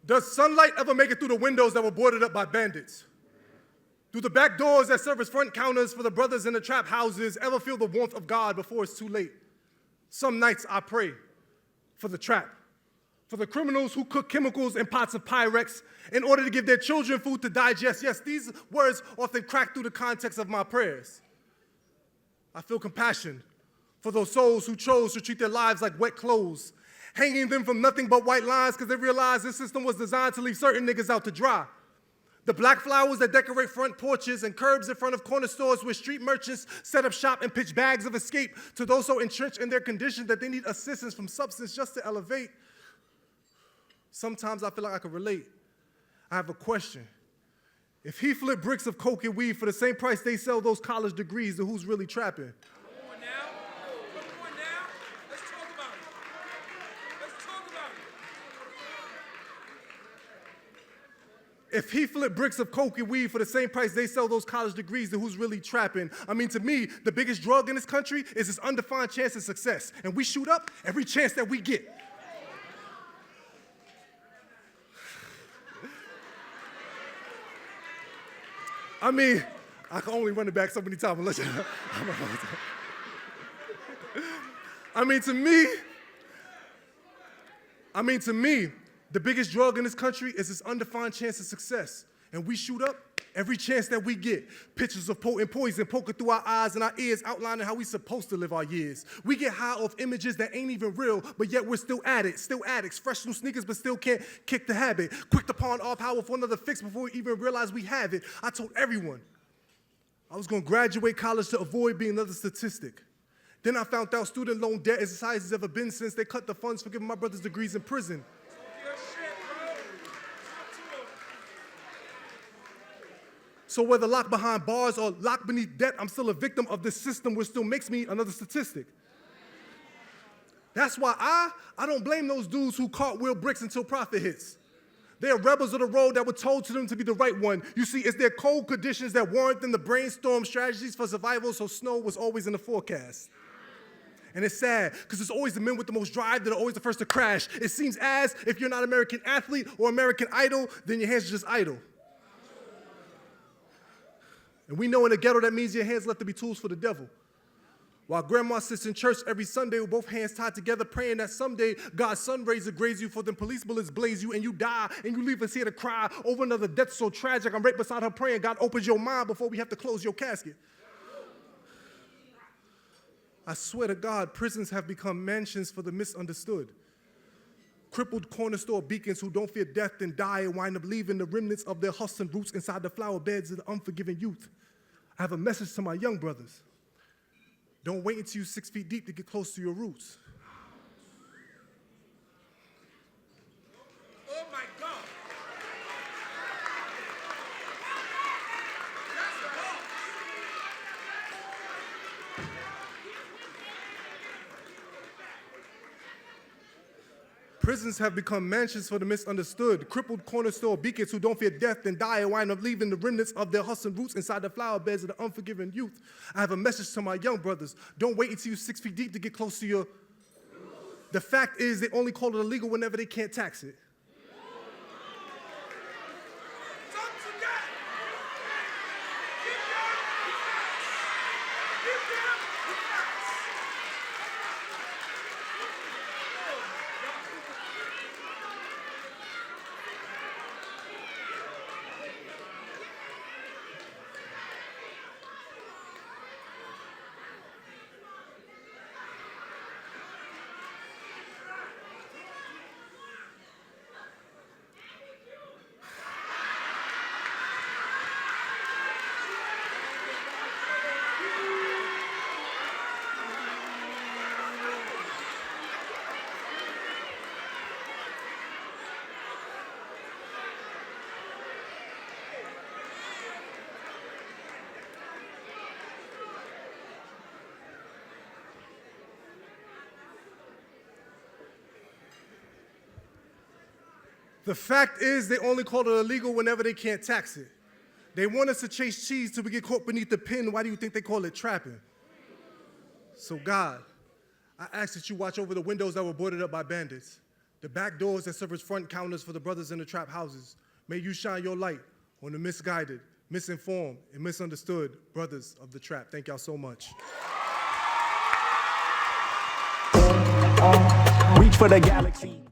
Does sunlight ever make it through the windows that were boarded up by bandits? Do the back doors that serve as front counters for the brothers in the trap houses ever feel the warmth of God before it's too late? Some nights I pray for the trap, for the criminals who cook chemicals in pots of Pyrex in order to give their children food to digest. Yes, these words often crack through the context of my prayers. I feel compassion for those souls who chose to treat their lives like wet clothes, hanging them from nothing but white lines because they realized this system was designed to leave certain niggas out to dry. The black flowers that decorate front porches and curbs in front of corner stores where street merchants set up shop and pitch bags of escape to those so entrenched in their condition that they need assistance from substance just to elevate. Sometimes I feel like I can relate. I have a question. If he flipped bricks of coke and weed for the same price they sell those college degrees, then who's really trapping? Come on now. Let's talk about it. If he flipped bricks of coke and weed for the same price they sell those college degrees, then who's really trapping? I mean, to me, the biggest drug in this country is this undefined chance of success. And we shoot up every chance that we get. I mean, I can only run it back so many times unless you... I mean, to me, the biggest drug in this country is this undefined chance of success. And we shoot up every chance that we get. Pictures of potent poison poking through our eyes and our ears, outlining how we supposed to live our years. We get high off images that ain't even real, but yet we're still at it, still addicts, fresh new sneakers, but still can't kick the habit. Quick to pawn our power for another fix before we even realize we have it. I told everyone I was gonna graduate college to avoid being another statistic. Then I found out student loan debt is as high as it's ever been since they cut the funds for giving my brother's degrees in prison. So whether locked behind bars or locked beneath debt, I'm still a victim of this system which still makes me another statistic. That's why I don't blame those dudes who cartwheel bricks until profit hits. They are rebels of the road that were told to them to be the right one. You see, it's their cold conditions that warrant them to brainstorm strategies for survival, so snow was always in the forecast. And it's sad, because it's always the men with the most drive that are always the first to crash. It seems as if you're not American athlete or American Idol, then your hands are just idle. And we know in the ghetto that means your hands left to be tools for the devil. While grandma sits in church every Sunday with both hands tied together, praying that someday God's sun rays will graze you, for them police bullets blaze you, and you die, and you leave us here to cry over another death so tragic. I'm right beside her praying, God opens your mind before we have to close your casket. I swear to God, prisons have become mansions for the misunderstood. Crippled corner store beacons who don't fear death and die and wind up leaving the remnants of their hustling roots inside the flower beds of the unforgiving youth. I have a message to my young brothers. Don't wait until you're 6 feet deep to get close to your roots. Oh my God. Prisons have become mansions for the misunderstood. Crippled corner store beacons who don't fear death and die and wind up leaving the remnants of their hustling roots inside the flower beds of the unforgiving youth. I have a message to my young brothers. Don't wait until you're 6 feet deep to get close to your... The fact is they only call it illegal whenever they can't tax it. The fact is they only call it illegal whenever they can't tax it. They want us to chase cheese till we get caught beneath the pin. Why do you think they call it trapping? So God, I ask that you watch over the windows that were boarded up by bandits, the back doors that serve as front counters for the brothers in the trap houses. May you shine your light on the misguided, misinformed, and misunderstood brothers of the trap. Thank y'all so much. Reach for the galaxy.